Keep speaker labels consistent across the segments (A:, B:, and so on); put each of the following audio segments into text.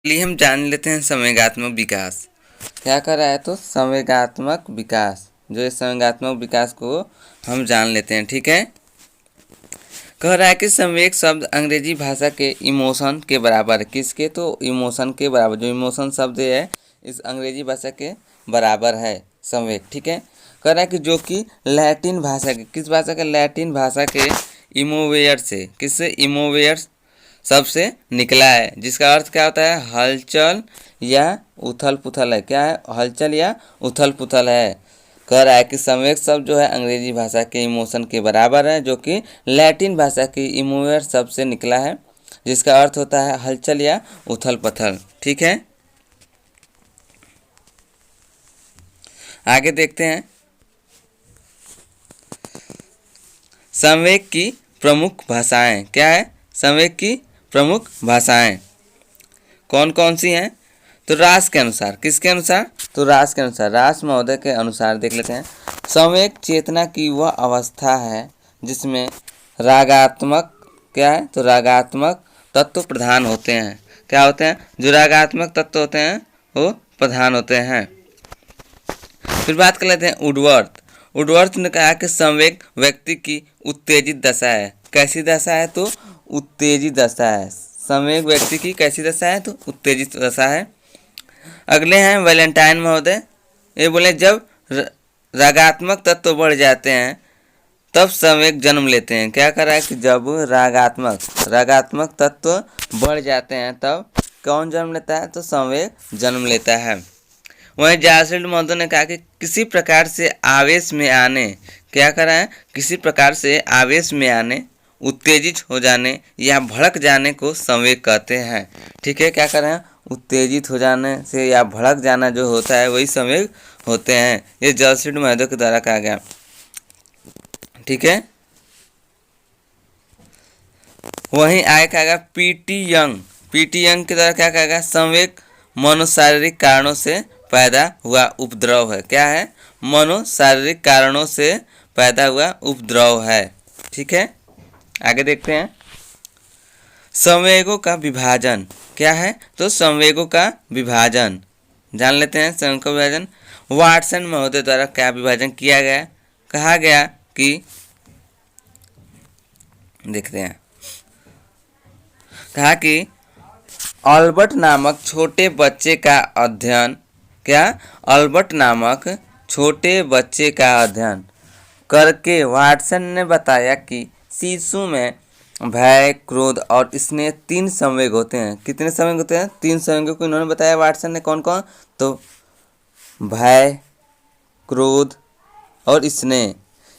A: चलिए हम जान लेते हैं संवेगात्मक विकास क्या कर रहा है। तो संवेगात्मक विकास जो है संवेगात्मक विकास को हम जान लेते हैं। ठीक है, कह रहा है कि संवेग शब्द अंग्रेजी भाषा के इमोशन के बराबर है। किसके? तो इमोशन के बराबर। जो इमोशन शब्द है इस अंग्रेजी भाषा के बराबर है संवेग। ठीक है, कह रहा है कि जो कि लैटिन भाषा के, किस भाषा के? लैटिन भाषा के इमोवेयर से, किससे? इमोवेयर सबसे निकला है, जिसका अर्थ क्या होता है? हलचल या उथल पुथल है। क्या है? हलचल या उथल पुथल है। कह रहा है कि संवेग शब्द जो है अंग्रेजी भाषा के इमोशन के बराबर है, जो कि लैटिन भाषा की इमोवेयर शब्द से निकला है, जिसका अर्थ होता है हलचल या उथल पुथल। ठीक है, आगे देखते हैं। संवेग की प्रमुख भाषाएं क्या है? संवेग की प्रमुख भाषाएं कौन कौन सी हैं? तो रास के अनुसार। किसके अनुसार? तो रास के अनुसार, रास महोदय के अनुसार देख लेते हैं। संवेग चेतना की वह अवस्था है जिसमें रागात्मक क्या है? तो रागात्मक तत्व प्रधान होते हैं। क्या होते हैं? जो रागात्मक तत्व होते हैं वो प्रधान होते हैं। फिर बात कर लेते हैं वुडवर्थ। वुडवर्थ ने कहा कि संवेग व्यक्ति की उत्तेजित दशा है। कैसी दशा है? तो उत्तेजित दशा है। संवेग व्यक्ति की कैसी दशा है? तो उत्तेजित दशा है। अगले हैं वैलेंटाइन महोदय। ये बोले जब रागात्मक तत्व बढ़ जाते हैं तब संवेग जन्म लेते हैं। क्या कर रहा है कि जब रागात्मक तत्व बढ़ जाते हैं तब कौन जन्म लेता है? तो संवेग जन्म लेता है। वहीं जारसील्ड महोदय ने कहा कि किसी प्रकार से आवेश में आने, क्या कर रहा है? किसी प्रकार से आवेश में आने, उत्तेजित हो जाने या भड़क जाने को संवेग कहते हैं। ठीक है, क्या कर रहे हैं? उत्तेजित हो जाने से या भड़क जाना जो होता है वही संवेग होते हैं। ये जारसील्ड महोदय के द्वारा कहा गया। ठीक है, वहीं आगे कहा गया पीटी यंग के द्वारा क्या कहा गया? संवेग मनोशारीरिक कारणों से पैदा हुआ उपद्रव है। क्या है? मनोशारीरिक कारणों से पैदा हुआ उपद्रव है। ठीक है, आगे देखते हैं। संवेगों का विभाजन क्या है? तो संवेगों का विभाजन जान लेते हैं। संवेगों का विभाजन वाटसन महोदय द्वारा क्या विभाजन किया गया? कहा गया कि देखते हैं, कहा कि अल्बर्ट नामक छोटे बच्चे का अध्ययन, क्या? अल्बर्ट नामक छोटे बच्चे का अध्ययन करके वाटसन ने बताया कि शिशु में भय, क्रोध और स्नेह 3 संवेग होते हैं। कितने संवेग होते हैं? 3 संवेगों को इन्होंने बताया वाटसन ने। कौन कौन? तो भय, क्रोध और स्नेह,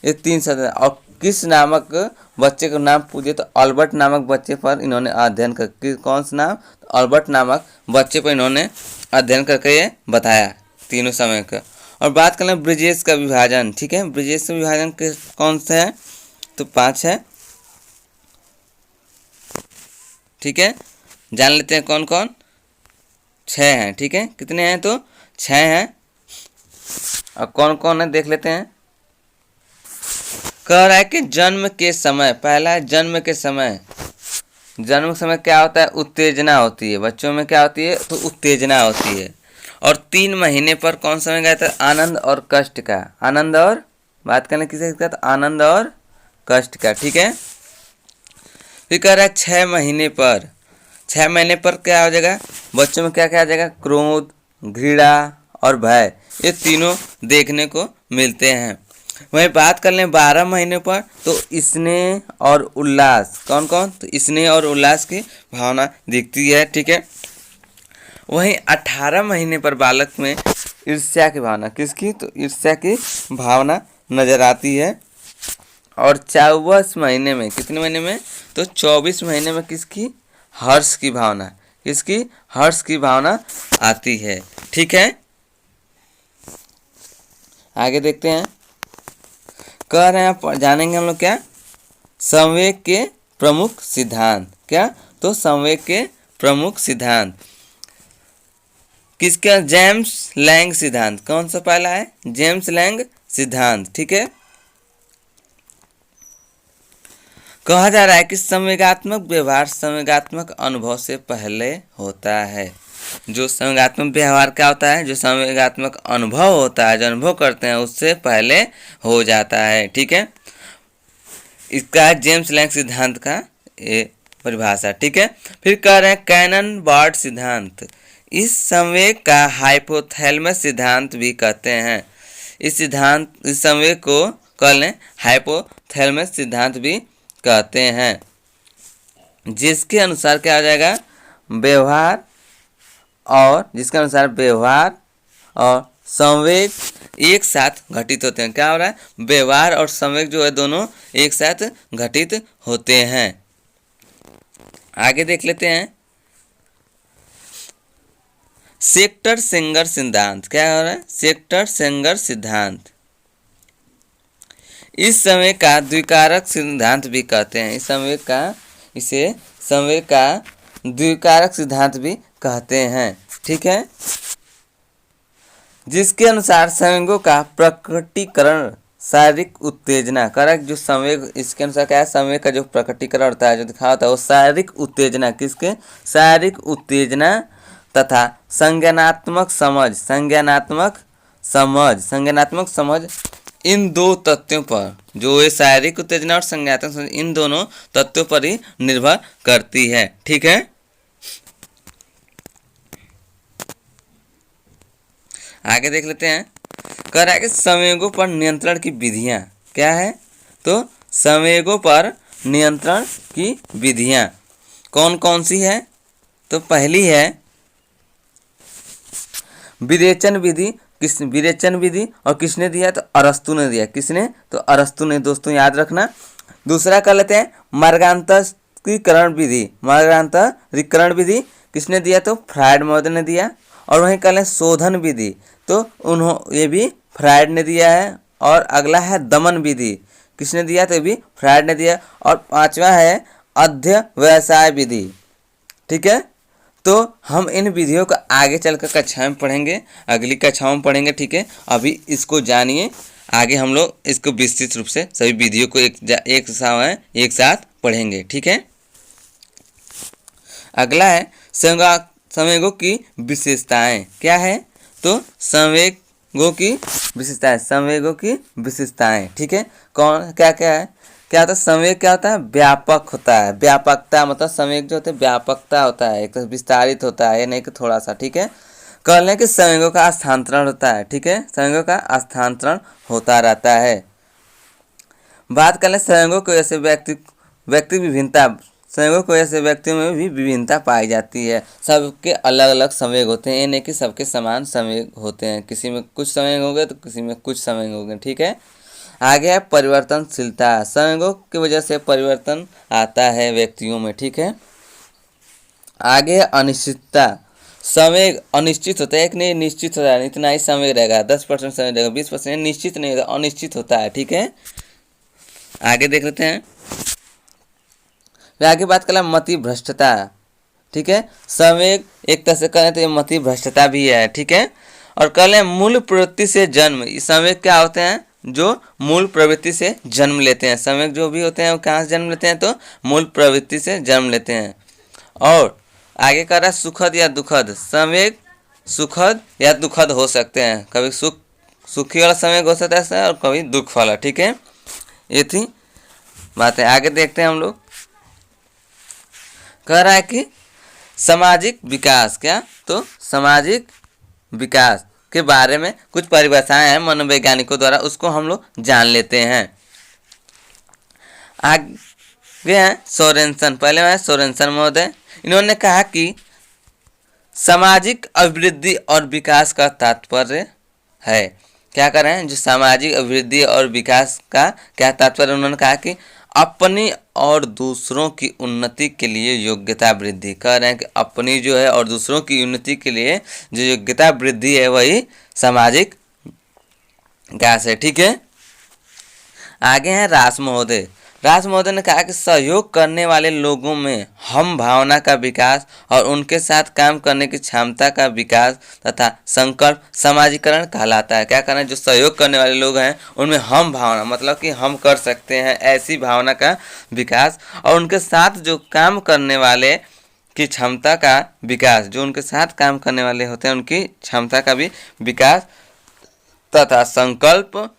A: ये 3 संवेग। और किस नामक बच्चे का नाम पूछे? तो अल्बर्ट नामक बच्चे पर इन्होंने अध्ययन कर, कौन सा नाम? तो अल्बर्ट नामक बच्चे पर इन्होंने अध्ययन करके ये बताया तीनों समय का। और बात कर लें ब्रिजेश का विभाजन। ठीक है, ब्रिजेश का विभाजन कौन सा है? तो 5 है। ठीक है, जान लेते हैं कौन कौन? 6 हैं। ठीक है, कितने हैं? तो 6 हैं। और कौन कौन है देख लेते हैं। कह रहा है कि जन्म के समय, पहला है जन्म के समय। जन्म के समय क्या होता है? उत्तेजना होती है। बच्चों में क्या होती है? तो उत्तेजना होती है। और 3 महीने पर कौन समय गया था? आनंद और कष्ट का। आनंद और, बात करने किसे का? तो आनंद और कष्ट का। ठीक है, फिर कह रहा है 6 महीने पर, 6 महीने पर क्या हो जाएगा? बच्चों में क्या क्या आ जाएगा? क्रोध, घृणा और भय, ये तीनों देखने को मिलते हैं। वहीं बात कर लें 12 महीने पर, तो स्नेह और उल्लास, कौन कौन? तो स्नेह और उल्लास की भावना दिखती है। ठीक है, वहीं 18 महीने पर बालक में ईर्ष्या की भावना, किसकी? तो ईर्ष्या की भावना नजर आती है। और 24 महीने में, कितने महीने में? तो 24 महीने में किसकी? हर्ष की भावना, किसकी? हर्ष की भावना आती है। ठीक है, आगे देखते हैं। कह रहे हैं जानेंगे हम लोग क्या? संवेग के प्रमुख सिद्धांत। क्या? तो संवेग के प्रमुख सिद्धांत किसका? जेम्स लैंग सिद्धांत। कौन सा पहला है? जेम्स लैंग सिद्धांत। ठीक है, कहा जा रहा है कि संवेगात्मक व्यवहार संवेगात्मक अनुभव से पहले होता है। जो संवेगात्मक व्यवहार क्या होता है, जो संवेगात्मक अनुभव होता है, जो अनुभव करते हैं उससे पहले हो जाता है। ठीक है, इसका है जेम्स लैंग सिद्धांत का ये परिभाषा। ठीक है, फिर कह रहे हैं कैनन बार्ड सिद्धांत। इस संवेग का हाइपोथैलेमस सिद्धांत भी कहते हैं। इस संवेग को कह लें हाइपोथैलेमस सिद्धांत भी कहते हैं, जिसके अनुसार क्या हो जाएगा, व्यवहार और जिसके अनुसार व्यवहार और संवेग एक साथ घटित होते हैं। क्या हो रहा है, व्यवहार और संवेग जो है दोनों एक साथ घटित होते हैं। आगे देख लेते हैं सेक्टर सेंगर सिद्धांत। क्या हो रहा है, सेक्टर सेंगर सिद्धांत। इस संवेग का द्विकारक सिद्धांत भी कहते हैं। इसे संवेग का द्विकारक सिद्धांत भी कहते हैं। ठीक है, जिसके अनुसार संवेगों का प्रकटीकरण शारीरिक उत्तेजना, करक जो संवेग, इसके अनुसार क्या है, संवेग का जो प्रकटीकरण होता है, जो दिखा होता है, वो शारीरिक उत्तेजना, किसके, शारीरिक उत्तेजना तथा संज्ञानात्मक समझ इन दो तथ्यों पर, जो ये शारीरिक उत्तेजना और संज्ञानात्मक समझ, इन दोनों तथ्यों पर ही निर्भर करती है। ठीक है, आगे देख लेते हैं। कह रहा है कि संवेगों पर नियंत्रण की विधियां क्या है, तो संवेगों पर नियंत्रण की विधियां कौन कौन सी है, तो पहली है विरेचन विधि। विरेचन विधि और किसने दिया, तो अरस्तु ने दिया। किसने, तो अरस्तु ने, दोस्तों याद रखना। दूसरा कर लेते हैं मार्गांतरीकरण विधि। मार्गांतरीकरण विधि किसने दिया, तो फ्रायड महोदय ने दिया। और वहीं कर लें शोधन विधि, तो ये भी फ्रायड ने दिया है। और अगला है दमन विधि, किसने दिया, तो ये भी फ्रायड ने दिया। और पांचवा है अध्यवसाय विधि। ठीक है, तो हम इन विधियों को आगे चलकर कक्षा में पढ़ेंगे, अगली कक्षाओं में पढ़ेंगे। ठीक है, अभी इसको जानिए, आगे हम लोग इसको विस्तृत रूप से सभी विधियों को एक साथ पढ़ेंगे। ठीक है, अगला है संवेगों की विशेषताएं। क्या है, तो संवेगों की विशेषताएं। ठीक है, कौन क्या क्या है, क्या होता है, संवेग क्या होता है, व्यापक होता है। व्यापकता मतलब संवेग जो होता है व्यापकता होता है, एक तो विस्तारित होता है, नहीं कि थोड़ा सा। ठीक है, कह लें कि संवेगों का स्थानांतरण होता है। ठीक है, संवेगों का स्थानांतरण होता रहता है। बात कर लें संवेगों को ऐसे व्यक्ति विभिन्नता, संवेगों को ऐसे व्यक्तियों में भी विभिन्नता पाई जाती है। सबके अलग अलग संवेग होते हैं, ये नहीं कि सबके समान संवेग होते हैं। किसी में कुछ संवेग होंगे तो किसी में कुछ संवेग होंगे। ठीक है, आगे है परिवर्तनशीलता। संवेगों की वजह से परिवर्तन आता है व्यक्तियों में। ठीक है, आगे है अनिश्चितता। संवेग अनिश्चित होता है, एक नहीं निश्चित होता है, इतना ही संवेग रहेगा, 10% संवेग रहेगा, 20% निश्चित नहीं होता, अनिश्चित होता है। ठीक है, आगे देख लेते हैं। आगे बात करें मति भ्रष्टता। ठीक है, संवेग एक तरह से करें तो ये मति भ्रष्टता भी है। ठीक है, और कह लें मूल प्रवृत्ति से जन्म। ये संवेग क्या होते हैं, जो मूल प्रवृत्ति से जन्म लेते हैं। संवेग जो भी होते हैं वो कहाँ से जन्म लेते हैं, तो मूल प्रवृत्ति से जन्म लेते हैं। और आगे कह रहा है सुखद या दुखद। संवेग सुखद या दुखद हो सकते हैं, कभी सुखी वाला संवेग हो सकता है और कभी दुख वाला। ठीक है, ये थी बातें। आगे देखते हैं हम लोग। कह रहा है कि सामाजिक विकास। क्या, तो सामाजिक विकास के बारे में कुछ परिभाषाएं हैं मनोवैज्ञानिकों द्वारा, उसको हम लोग जान लेते हैं। आगे हैं सोरेनसन। पहले है सोरेनसन महोदय, इन्होंने कहा कि सामाजिक अभिवृद्धि और विकास का तात्पर्य है। क्या कर रहे हैं, जो सामाजिक अभिवृद्धि और विकास का क्या तात्पर्य, उन्होंने कहा कि अपनी और दूसरों की उन्नति के लिए योग्यता वृद्धि। कह रहे हैं कि अपनी जो है और दूसरों की उन्नति के लिए जो योग्यता वृद्धि है वही सामाजिक विकास है। ठीक है, आगे हैं रास महोदय। रास महोदय ने कहा कि सहयोग करने वाले लोगों में हम भावना का विकास और उनके साथ काम करने की क्षमता का विकास तथा संकल्प समाजीकरण कहलाता है। क्या करना है, जो सहयोग करने वाले लोग हैं उनमें हम भावना मतलब कि हम कर सकते हैं ऐसी भावना का विकास, और उनके साथ जो काम करने वाले की क्षमता का विकास, जो उनके साथ काम करने वाले होते हैं उनकी क्षमता का भी विकास तथा संकल्प,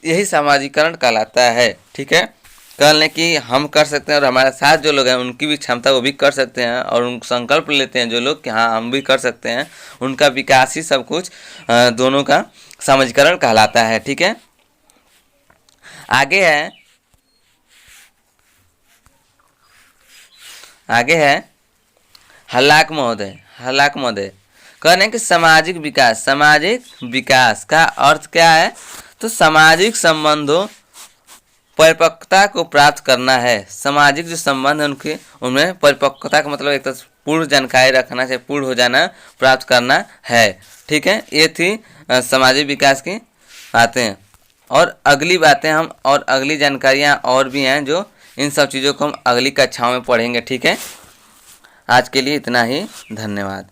A: यही समाजीकरण कहलाता है। ठीक है, कह लें कि हम कर सकते हैं और हमारे साथ जो लोग हैं उनकी भी क्षमता वो भी कर सकते हैं, और उन संकल्प लेते हैं जो लोग कि हाँ हम भी कर सकते हैं, उनका विकास ही सब कुछ दोनों का समाजीकरण कहलाता है। ठीक है, आगे है हल्लाक महोदय। कह रहे हैं कि सामाजिक विकास का अर्थ क्या है? तो सामाजिक संबंधों परिपक्वता को प्राप्त करना है। सामाजिक जो संबंध है उनमें परिपक्वता का मतलब एक तो पूर्ण जानकारी रखना चाहिए, पूर्ण हो जाना, प्राप्त करना है। ठीक है, ये थी सामाजिक विकास की बातें। और अगली बातें हम और अगली जानकारियाँ और भी हैं जो इन सब चीज़ों को हम अगली कक्षाओं में पढ़ेंगे। ठीक है, आज के लिए इतना ही, धन्यवाद।